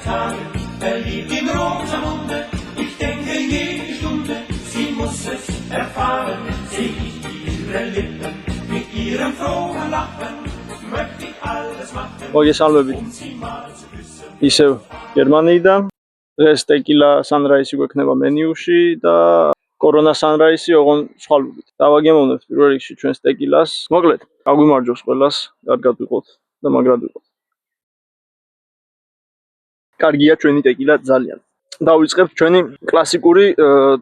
Tage, verliebt in Rosamunde. Ich denke jede Stunde, sie muss es erfahren. Seh ich ihre Lippen mit ihrem frohen Lachen, möchte ich alles machen, sie mal zu küssen. ისევ გერმანიიდან დღეს ტეკილა სანრაისი გვექნება მენიუში და კორონა სანრაისი ოღონ სხალობით. დავაგემოვნებთ პირველ რიგში ჩვენს ტეკილას. მოკლედ, გაგვიმარჯოს ყველას, კარგად ვიყოთ და მაგრად ვიყოთ. კარგია ჩვენი ტეკილა ძალიან. დავიწყებთ ჩვენი კლასიკური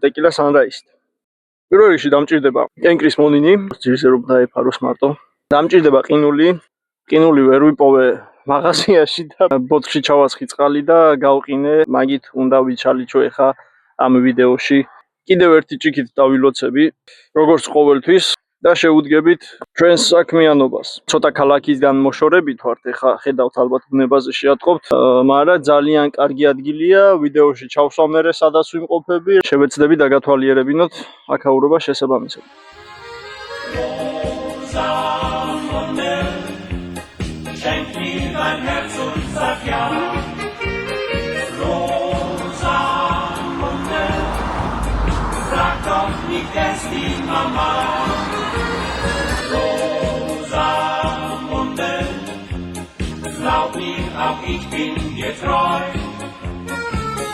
ტეკილა სანრაისით. პირველ რიგში დამჭირდება კენკრის მონინი, ძირზე რომ დაეფაროს მარტო. დამჭირდება ყინული. ყინული ვერ ვიპოვე მაღაზიაში და ბოთლში ჩავასხი წყალი და გავყინე. მაგით უნდა ვიცალიჩო ეხა ამ ვიდეოში. კიდევ ერთი ჭიქით დავილოცები, როგორც ყოველთვის და შევუდგებით ჩვენს საქმიანობას. ცოტა ქალაქისგან მოშორებით ვართ, ეხა ხედავთ ალბათ ბუნებაზე შეატყობთ, მაგრამ ძალიან კარგი ადგილია. ვიდეოში ჩავსვამ მერე სადაც ვიმყოფები, შევეცდები დაგათვალიერებინოთ აქაურობა შესაბამისად. Schenk mir dein Herz und sag ja. Rosamunde, frag doch nicht erst die Mama. Rosamunde, glaub mir, auch ich bin dir treu.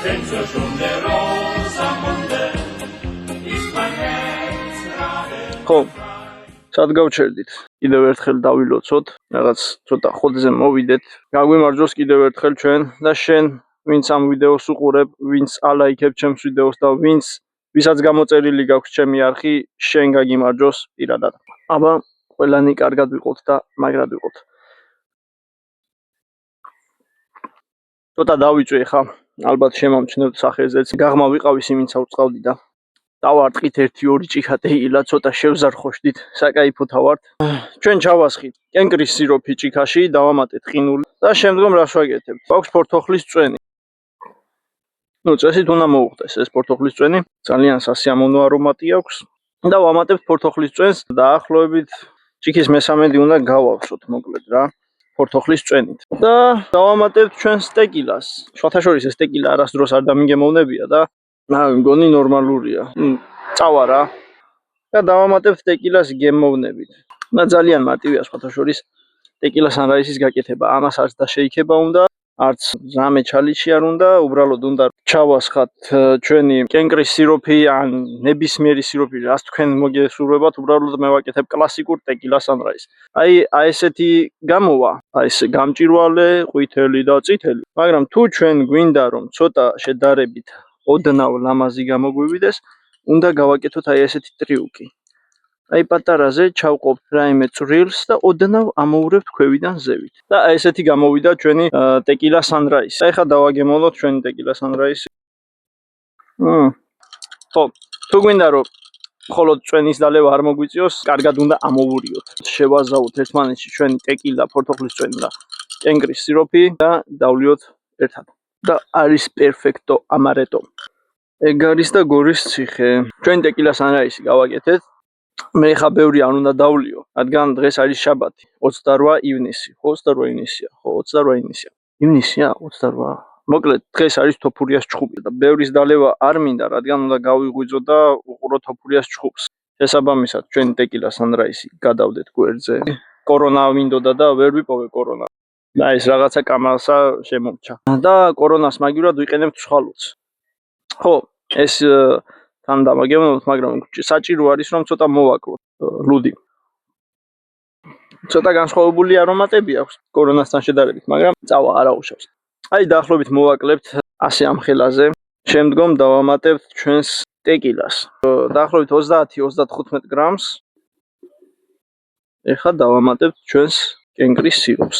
Denn zur Stunde Rosamunde ist mein Herz gerade frei. Სად გავჩერდით? კიდევ ერთხელ დავილოცოთ, რაღაც ცოტა ხოდზე მოვიდეთ. გაგვიმარჯოს კიდევ ერთხელ ჩვენ და შენ, ვინც ამ ვიდეოს უყურებ, ვინც ალაიქებ ჩემს ვიდეოს და ვისაც გამოწერილი გაქვს ჩემი არხი, შენ გაგიმარჯოს პირადად. აბა, ყველანი კარგად ვიყოთ და მაგრად ვიყოთ. ცოტა დავიწვი ხა, ალბათ შემამჩნევთ სახეზეც. გაღმა ვიყავი სიმინცა უწყავდი და დავარტყით 1-2 ჭიქა ტეკილა, ცოტა შევზარხოშდით, საკაიფოთა ვართ. ჩვენ ჩავასხით კენკრის სიროფი ჭიქაში, დავამატეთ ყინული და შემდგომ რას ვაკეთებთ? გვაქვს ფორთოხლის წვენი. წესით უნდა მოუხდეს ეს ფორთოხლის წვენი, ძალიან სასიამოვნო არომატი აქვს და ვამატებთ ფორთოხლის წვენს. დაახლოებით ჭიქის მესამედი უნდა გავავსოთ, მოკლედ რა, ფორთოხლის წვენით. და დავამატებთ ჩვენს ტეკილას. შუათაშორის ეს ტეკილა არასდროს არ დამიგემოვნებია და მგონი ნორმალურია. წავა რა. და დავამატებთ ტეკილას გემოვნებით. და ძალიან მარტივია შუათაშორის ტეკილა სანრაისის გაკეთება. ამას არც დაშეიქება უნდა, არც რამე ჩალიჩი არ უნდა, უბრალოდ უნდა ჩავასხათ ჩვენი კენკრის სიროფი ან ნებისმიერი სიროფი, რაც თქვენ მოგესურვებათ, უბრალოდ მე ვაკეთებ კლასიკურ ტეკილა სანრაისს. აი ესეთი გამოვა, აი ეს გამჭვირვალე, ყვითელი და წითელი. მაგრამ თუ ჩვენ გვინდა რომ ცოტა შედარებით ოდნავ ლამაზი გამოგვივიდეს, უნდა გავაკეთოთ აი ესეთი ტრიუკი. აი პატარაზე ჩავყოფთ რაიმე წვრილს და ოდნავ ამოურევთ ქვევიდან ზევით. და აი ესეთი გამოვიდა ჩვენი ტეკილა სანრაისი. აი ხა დავაგემოვნოთ ჩვენი ტეკილა სანრაისი. ხო, თუ გვინდა რომ მხოლოდ წვენის დალევა არ მოგვიწიოს, კარგად უნდა ამოვურიოთ. შევაზავოთ ერთმანეთში ჩვენი ტეკილა, ფორთოხლის წვენი და კენკრის სიროფი და დავლიოთ ერთად. და არის პერფექტო ამარეტო. ეგ არის და გორის ციხე. ჩვენ ტეკილა სანრაისი გავაკეთეთ. მე ხა ბევრი არ უნდა დავლიო, რადგან დღეს არის შაბათი, 28 ივნისი. ხო, 28 ივნისია. ხო, 28 ივნისია. ივნისია, 28. მოკლედ, დღეს არის თოფურიას ჩხუბი და ბევრის დალევა არ მინდა, რადგან უნდა გავიღვიძო და უყურო თოფურიას ჩხუბს. შესაბამისად, ჩვენი ტეკილა სანრაისი გადავდეთ გვერდზე. კორონა მინდოდა და ვერ ვიპოვე კორონა. და ეს რაღაცა კამასა შემომჩა. და კორონას მაგივრად ვიყენებთ შხალუთს. ხო, ეს თან დავაგემოვნებთ, მაგრამ საჭირო არის რომ ცოტა მოვაკლოთ ლუდი. ცოტა განსხვავებული არომატები აქვს კორონასთან შედარებით, მაგრამ წავა არ აუშავს. აი დაახლოებით მოვაკლებთ ასე ამ ხელაზე. შემდგომ დავამატებთ ჩვენს ტეკილას. დაახლოებით 30-35 გრამს. ეხლა დავამატებთ ჩვენს კენკრის სიროფს.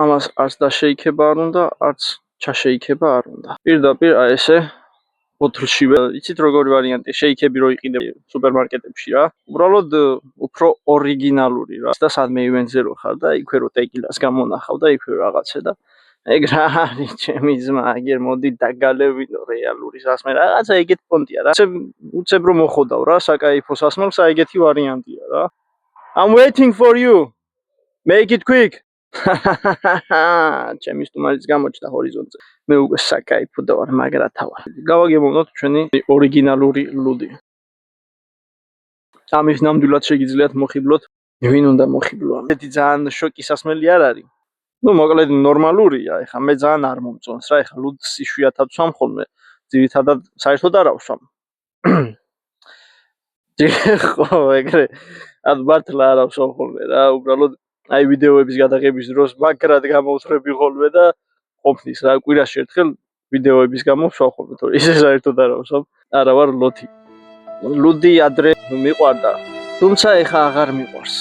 ამას არც დაშეიქება არ უნდა, არც ჩაშეიქება არ უნდა. პირდაპირ აი ესე ბოთლში. იცით როგორი ვარიანტი, შეიქები რო იყიდებ სუპერმარკეტებში რა. უბრალოდ უფრო ორიგინალური რა. და სადმე ივენტზე რო ხარ და იქვე რო ტეკილას გამონახავ და იქვე რაღაცე და ეგ რა არის ჩემი ძმა, აგერ მოდი დაგალევინო რეალური სასმე. რაღაცა ეგეთ პონტია რა. უცებ რომ მოხოდავ რა, საკაიფო სასმელს, აი ეგეთი ვარიანტია რა. I'm waiting for you. Make it quick. ჩემი სტუმარიც გამოჩნდა ჰორიზონტზე. მე უკვე საკაიფო ვარ, მაგრათა ვარ. გავაგებოვნოთ ჩვენი ორიგინალური ლუდი. ამის ნამდვილად შეგიძლიათ მოხიბლოთ, ვინ უნდა მოხიბლო. ესეთი ძალიან შოკის სასმელი არ არის. ნუ მოკლედ ნორმალურია, ეხლა მე ძალიან არ მომწონს რა, ეხლა ლუდს იშვიათად ვსვამ ხოლმე, ძირითადად საერთოდ არ ავსვამ. ხო, ეგრე, მართლა არ ავსვამ ხოლმე რა, უბრალოდ აი ვიდეოების გადაღების დროს მაგრად გამოვთხრები ხოლმე და ყოფნის რა, კვირაში ერთხელ ვიდეოების გამო ვსვამ ხოლმე, თორე ისე საერთოდ არ ავსვამ, არა ვარ ლოთი. ლუდი ადრე მიყვარდა, თუმცა ეხლა აღარ მიყვარს.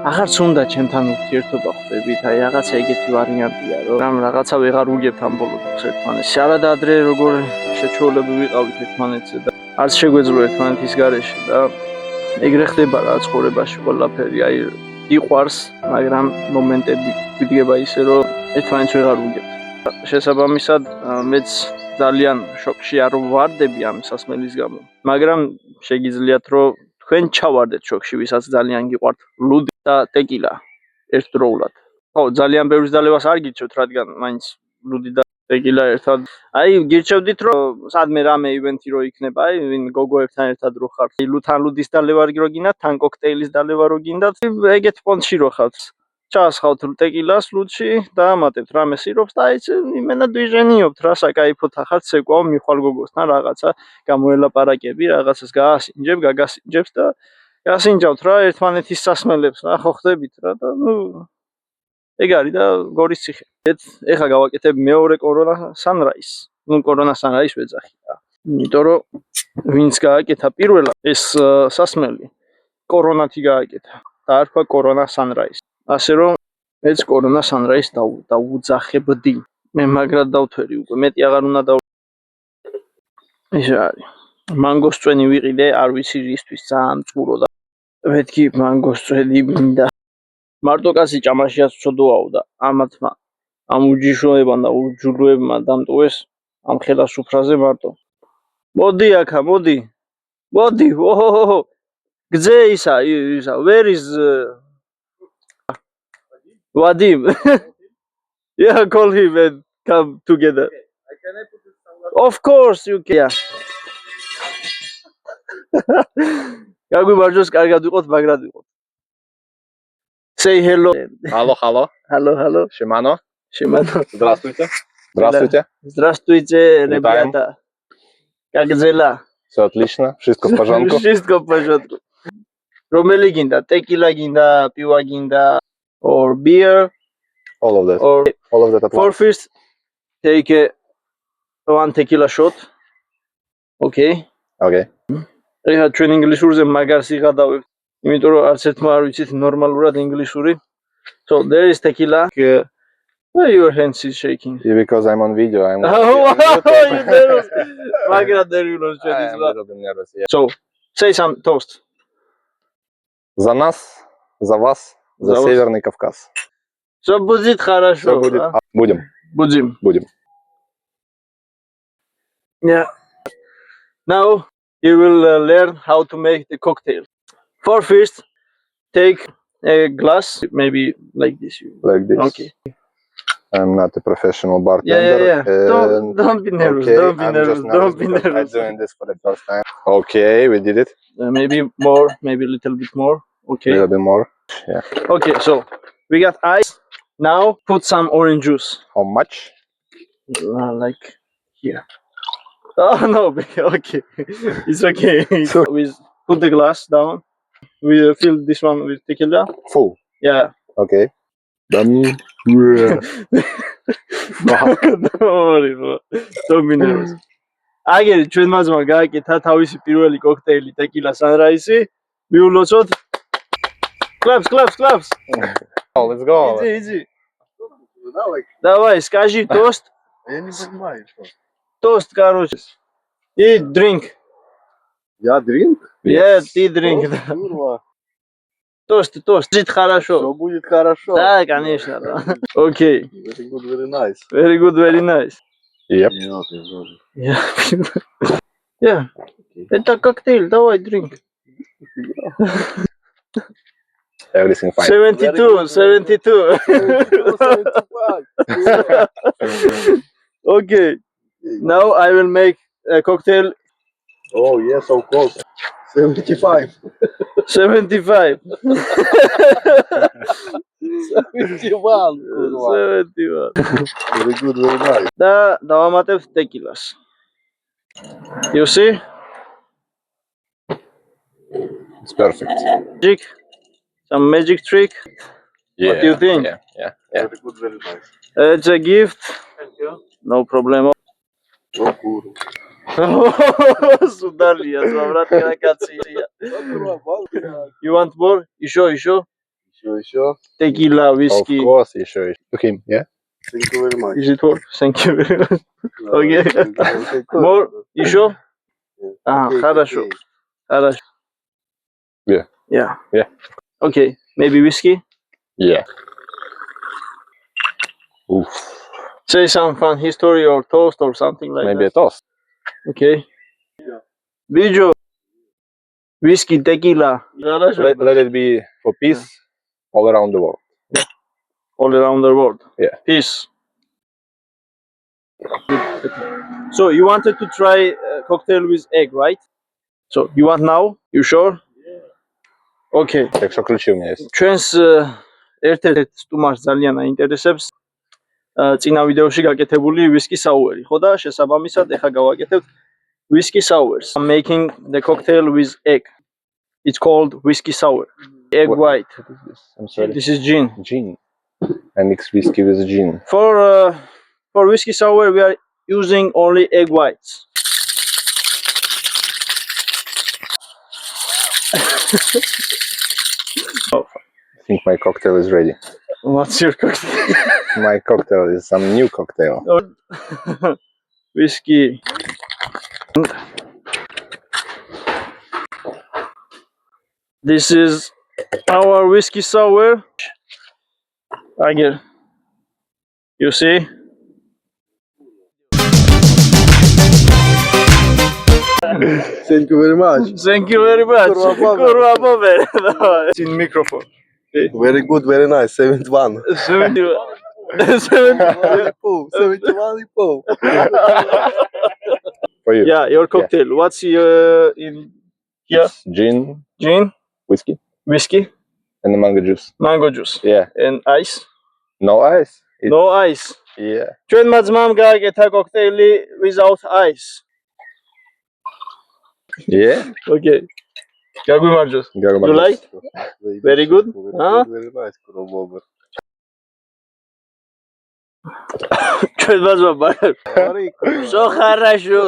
აღარც უნდა ჩემთან ურთიერთობა ხვდებით, აი რაღაცა ეგეთი ვარიანტია, რომ რაღაცა ვეღარ უგებთ ამ ბოლოს ერთმანეთს. არადა ადრე როგორ შეჩვეულები ვიყავით ერთმანეთზე და არც შეგვეძლო ერთმანეთის გარეშე და ეგრე ხდება რა ცხოვრებაში ყველაფერი, აი იყვარს, მაგრამ მომენტები გვიდგება ისე, რომ ერთმანეთს ვეღარ უგებთ. შესაბამისად, მეც ძალიან შოკში არ ვარდები ამ სასმელის გამო, მაგრამ შეგიძლიათ რომ თქვენ ჩავარდეთ შოკში, ვისაც ძალიან გიყვართ ლუდი და ტეკილა ერთდროულად. ხო, ძალიან ბევრის დალევას არ გირჩევთ, რადგან მაინც ლუდი და ტეკილა ერთად. აი, გირჩევდით რომ სადმე რამე ივენთი რო იქნება, აი, ვინ გოგოებთან ერთად რო ხართ, თან ლუდის დალევა რო გინდათ, თან კოქტეილის დალევა რო გინდათ, ეგეთ პონტში რო ხართ. ჩაასხავთ ტეკილას ლუდში და ამატებთ რამე სიროფს და აი იმენა დვიჟენიობთ რა, საკაიფოთ ახართ, ცეკვაო მიხვალ გოგოსთან რაღაცა გამოელაპარაკები, რაღაცას გაასინჯებ, გაგასინჯებს და გასინჯავთ რა ერთმანეთის სასმელებს რა, ხო ხდებით რა და ნუ ეგ არის და გორის ციხე. ეხლა გავაკეთებ მეორე კორონა სანრაის. ნუ კორონა სანრაის ვეძახი რა. იმიტომ რომ ვინც გააკეთა პირველად ეს სასმელი კორონათი გააკეთა. დაარქვა კორონა სანრაის. ასე რომ მეც კორონა სანრაის დავუძახებდი. მე მაგრად დავთვერი უკვე, მეტი აღარ უნდა და ესე არის. მანგოს წვენი ვიყიდე, არ ვიცი რისთვის, ძალიან წყურო და მეთქი მანგოს წვენი მინდა. მარტო კაცი ჭამაშიაც ვწოდოაო და ამათმა ამ უჯიშოებმა და უჯულოებმა დამტოვეს ამ ხელისუფრაზე მარტო. მოდი აქა, მოდი. მოდი, ოჰოჰო. გძე ისა, where is Vadim? Yeah, call him and come together. Can I put this sunglasses? Of course you can. გაგვიმარჯოს, კარგად ვიყოთ, მაგრად ვიყოთ. Say hello. Алло, алло. Hello, hello. Шимано. Шимано. Здравствуйте. Здравствуйте. Здравствуйте, ребята. Как дела? Все отлично. Wszystko w porządku. Wszystko w porządku. Romeli ginda, tequila ginda, piwa ginda, or beer, All of that. or All of that at for once. first take one tequila shot. Okay. Okay. ეხლა ჩვენ ინგლისურზე მაგარს იღადავებთ, იმიტომ რომ არც ერთმა არ ვიცით ნორმალურად ინგლისური. So there is tequila. Why your hands is shaking? Yeah, because I'm on video. I'm Მაგრამ დერვინოს I'm ჩვენის a რა. little bit nervous. Yeah. So say some toast. За нас, за вас, за За вас. Северный Кавказ. Что будет хорошо. Все будет. да? Будем. Будем. Будем. Yeah. Now you will learn how to make the cocktail. For first, take a glass, maybe like this. Like this. Okay. I'm not a professional bartender. Yeah. Don't be nervous. Okay, Don't be I'm nervous. just nervous Don't be because I'm nervous. doing this for the first time. Okay, we did it. Maybe more, maybe a little bit more. A Okay. little bit more. Yeah. Okay. So we got ice. Now put some orange juice. How much? Like here. Oh no. Okay. It's okay. We put the glass down. We fill this one with tequila. Full. Yeah. Okay. Done. Don't worry, bro. Don't be nervous. აგერ ჩვენ მაძმა გააკეთა თავისი პირველი კოქტეილი ტეკილა სანრაისი. მიულოცოთ. Claps. Oh, let's go. Easy. Давай, скажи тост. Я не понимаю, что. Тост, короче. И drink. Я дринк? Yeah, ты drink. да. Курва. Тост. Жить хорошо. Все будет хорошо. Да, конечно, да. Окей. Very good, very nice. Very good, very nice. Yep. Yeah. Это коктейль, давай, drink. Everything fine. 72. Okay. Now I will make a cocktail Oh, yes, of course. 75. 75. 71, kurwa. 71. Very good, very nice. და დავამატებ ტეკილას. You see? It's perfect. Magic. Some magic trick. Yeah. What do you think? Yeah. Very good, very nice. It's a gift. Thank you. No problem. Oh, kurwa. Sudalia, zvratna kacија. You want more? You sure? Sure. Tequila, whiskey. Of course, you show it to him. Yeah. Thank you very much. Is it work? Thank you very much. Okay. Okay, good. More? You sure? Ah, Okay, хорошо. okay. Хорошо. Yeah. Yeah. Yeah. Okay. Maybe whiskey? Yeah. Oof. Say some fun history or toast or something like Maybe a that. toast. Okay. Bijo. Whiskey, tequila. Хорошо. Let it be for peace all around the world. All around the world. Yeah. Peace. So you wanted to try a cocktail with egg, right? So you want now? You sure? Okay. Так что ключи у меня есть. ჩვენს ერთ-ერთ სტუმარს ძალიან აინტერესებს წინა ვიდეოში გაკეთებული whisky sour-ი, ხო და შესაბამისად ეხლა გავაკეთებთ whisky sours. I'm making the cocktail with egg. It's called whiskey sour. Egg What- white. What is this? I'm sorry. This is gin. Gin. I mix whiskey with gin. For whiskey sour we are using only egg whites. I think my cocktail is ready. What's your cocktail? My cocktail is some new cocktail. Whiskey. This is our whiskey sour. Again, you see? Thank you very much. Thank you very much. Kurwa bober. Kurwa bober. It's in microphone. Very good, very nice. 71. 71. 71 и пол. For you. Yeah, your cocktail. What's in here? It's gin, Gin, whiskey, whiskey, and the mango juice. mango juice, Yeah. and ice. No ice. No ice. Yeah. ჩვენმა ძმამ გააკეთა cocktail without ice. Yeah. Okay. გაგვიმარჯოს. You like? Very good? Huh? Very nice, kurwa bober. ჩვენმა ძმამ. So хорошо.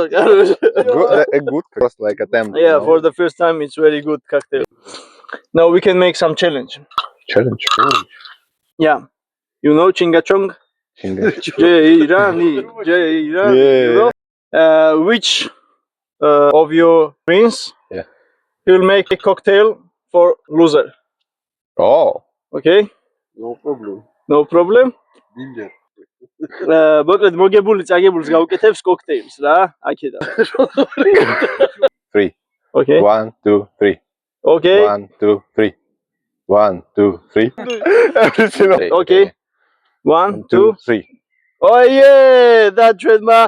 A good cross like attempt. Yeah, for the first time it's very good cocktail. Now we can make some challenge. challenge. Yeah. You know Chingachong? Jairani. Yeah. You know? Which of your friends Yeah. will make a cocktail for loser? Oh. Okay? No problem. No problem? Ginger. მოკლედ მოგებული წაგებულს გავუკეთებს cocktails რა, აქედან. 3. Okay. 1, 2, 3. Okay. 1, 2, 3. 1, 2, 3. Everything. Okay. 1, 2. 3. Oh yeah, და ჩვენმა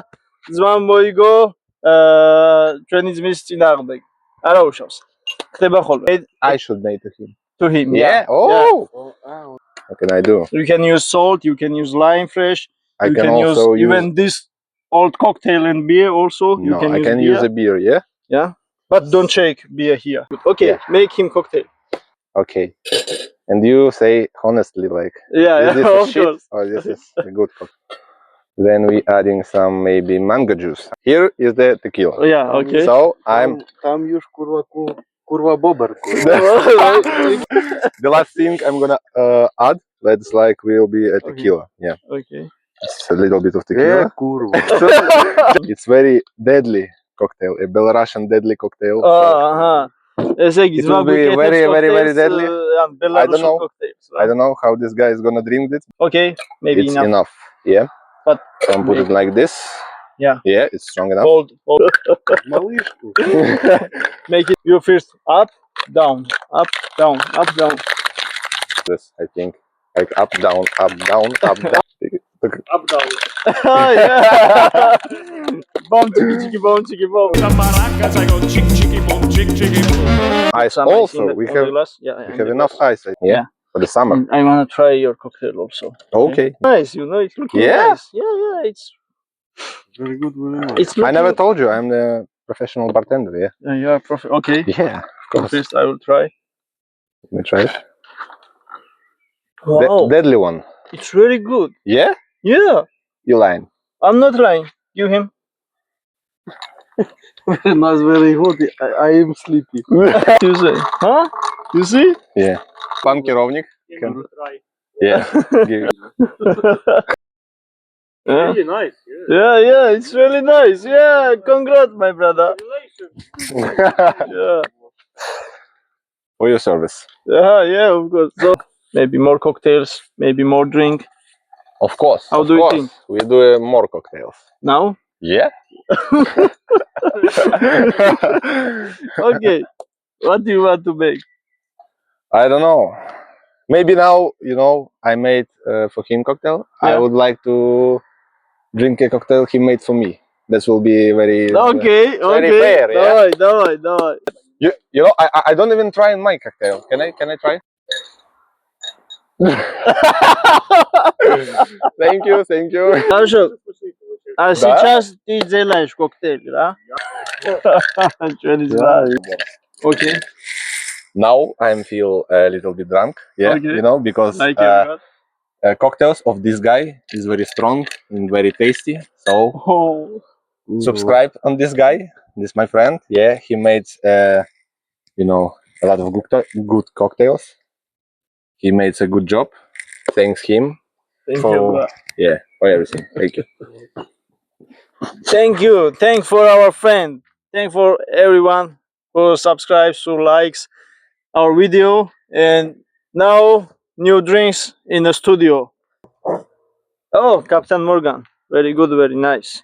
ძმამ მოიგო ჩვენი ძმის წინააღმდეგ. არა უშავს. ხდება ხოლმე. I should make to him. To him. Yeah. Oh. What can I do? You can use salt, you can use lime fresh, I you can use also even this old cocktail and beer also. You No, can I use can beer. use a beer. Yeah. Yeah. But don't shake beer here. Okay, Yeah. make him cocktail. Okay. And you say honestly, like, Yeah, is this yeah, a of shit course. or this is a good cocktail? Then we adding some maybe mango juice. Here is the tequila. Yeah, okay. So I'm Там юж kurwa bober. the last thing I'm gonna add. That's like will be a tequila. Yeah, Okay. it's a little bit of Е, tequila. kurwa. It's very deadly cocktail, a Belarusian deadly cocktail. so Aha. ესე იგი It will be very deadly. ამ ბელარუსი know. cocktails. I don't know how this guy is gonna drink it. Okay, maybe It's enough. enough. Yeah. But Don't put it like this. Yeah. Yeah, it's strong enough. hold. Малышку. Make it you first up, down, up, down, up, down. This I think like up down, up down, up down. Bom, chiki, bom. The maracas, I go chick, chicky, boom, chick, chicky, boom. Ice Some ice in also. the- We on the have glass. Yeah, we in have the enough glass. ice. Yeah. For the summer. I wanna try your cocktail also. Okay. Nice, it's looking Yeah? nice. Yeah, it's Very good, very nice. it's looking. I never told you I'm the professional bartender. Yeah. You are okay. Yeah. Of course. First, I will try. Let me try it. Wow, Deadly one. it's very good. Yeah. Yeah, You lying. I'm not lying. Give him. Very nice, very good. I am sleepy. You say, huh? You see? Yeah. Пан керовник. Yeah. Give- Yeah. Really nice. Yeah, it's really nice. Yeah, congrats, my brother. Yeah, For your service. yeah, of course. So maybe more cocktails, maybe more drink. Of course. How of do you course. think? We do more cocktails. Now? Yeah. Okay. What do you want to make? I don't know. Maybe now, I made for him cocktail. I Yeah. would like to drink a cocktail he made for me. This will be very Okay, very okay. fair, yeah? Давай. I don't even try in my cocktail. Can I try? Thank you. Хорошо. А сейчас ты делаешь коктейль, да? Чё знаю. Okay. Now I feel a little bit drunk. Yeah, Okay. because Like everyone. cocktails of this guy is very strong and very tasty. So Oh. subscribe on this guy. This is my friend. Yeah, he made a lot of good cocktails. He made a good job. Thanks him Thank for you, bro. for everything. Thank you. Thank you. Thank for our friend. Thank for everyone who subscribes, who likes our video. And now new drinks in the studio. Oh, Captain Morgan. Very good, very nice.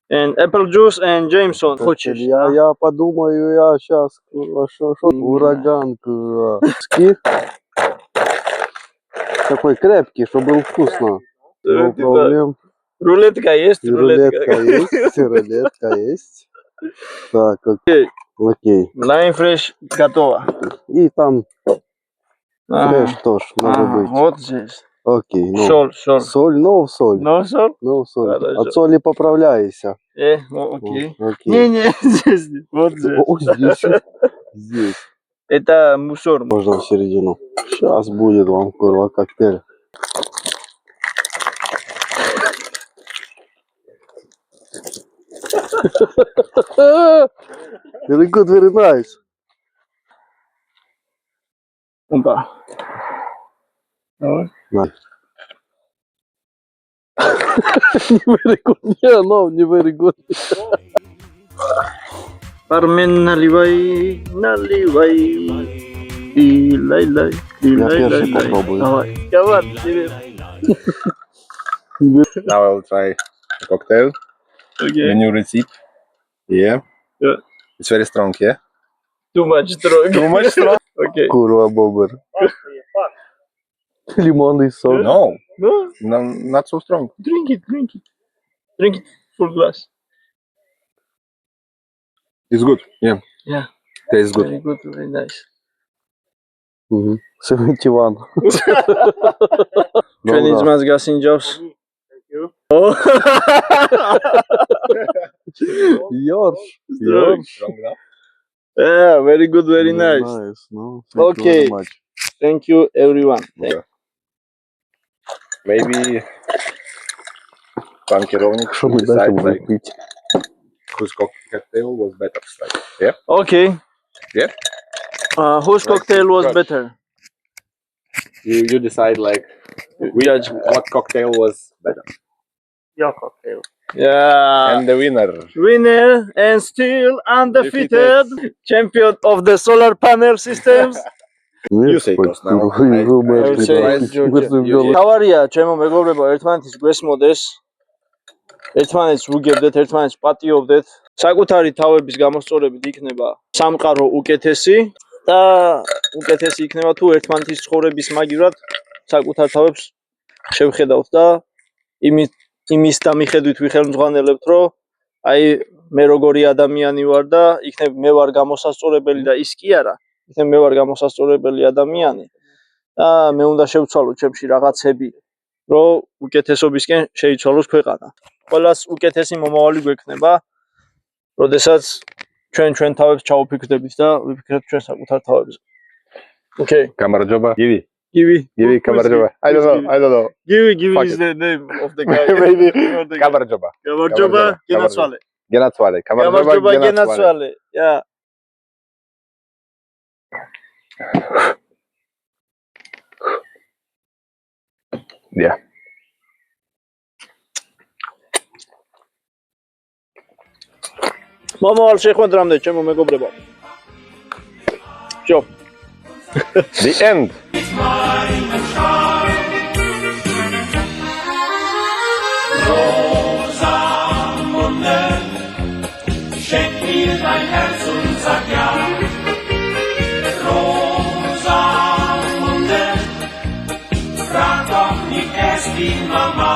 And apple juice and Jameson. Хочешь, да? Я подумаю, я сейчас ураган. Ски. Такой крепкий, чтобы был вкусно. No problem. Рулетка есть? Рулетка есть. Так, окей. Lime fresh готово. И там фреш тоже может быть. Вот здесь. Окей. Соль. Соль, no соль. No соль? No соль. Хорошо. От соли поправляйся. Окей. Окей. Не, здесь. Вот здесь. О, здесь. Это мусор. Можно в середину. Сейчас будет вам, курва, коктейль. Very good, very nice. Опа. Давай. Very good. Не very good. Бармен, наливай. Лай. первый попробую. Давай. Давай, тебе. Now I'll try a cocktail. The Okay. new recipe. Yeah. Yeah. It's very strong, yeah? Too much strong. Too much strong? Okay. Курва, бобр. Лимонный сок. No, No, not so strong. drink it. Drink it full glass. It's good. Yeah. Yeah. Tastes good. Very good, very nice. 71. ჩვენი ძმას გასინჯავს. Oh. Yours. Strong enough. Yeah, very good, very nice. No, Okay. Thank you very much. Thank you, everyone. Maybe пан керовник Что should мы дальше decide будем like пить? whose cocktail was better. Like, yeah. Okay. Yeah. Whose Like, cocktail was judge. better? You decide like Judge. what cocktail was better. Your cocktail. Yeah. And the winner. Winner and still undefeated champion of the solar panel systems. You say toast now. თავარია ჩემო მეგობრებო, ერთმანეთის გვესმოდეს. ერთმანეთს უგებდეთ, ერთმანეთს პატიობდეთ. საკუთარი თავების გამოსწორებით იქნება სამყარო უკეთესი და უკეთესი იქნება თუ ერთმანეთის ცხოვრების მაგივრად საკუთარ თავებს შევხედავთ და იმის და მიხედვით ვიხელმძღვანელებთ, რომ აი მე როგორი ადამიანი ვარ და იქნებ მე ვარ გამოსასწორებელი და ის კი არა, იქნებ მე ვარ გამოსასწორებელი ადამიანი და მე უნდა შევცვალო ჩემში რაღაცები, რომ უკეთესობისკენ შეიცვალოს ქვეყანა. ყველას უკეთესი მომავალი გვექნება, როდესაც ჩვენ თავებს ჩაუფიქრდებით და ვიფიქრებთ ჩვენ საკუთარ თავებზე. Okay. გამარჯობა. გივი. Give გამარჯობა. I don't know. Give Fuck is it. the name of the guy. Maybe გამარჯობა. გამარჯობა, გენაცვალე. გენაცვალე. გამარჯობა, გენაცვალე. Yeah. Yeah. მომავალ შეხვედრამდე ჩემო მეგობრებო. Ciao. The end. Rosamunde, schenk mir dein Herz und sag ja. Rosamunde, frag doch nicht erst die Mama.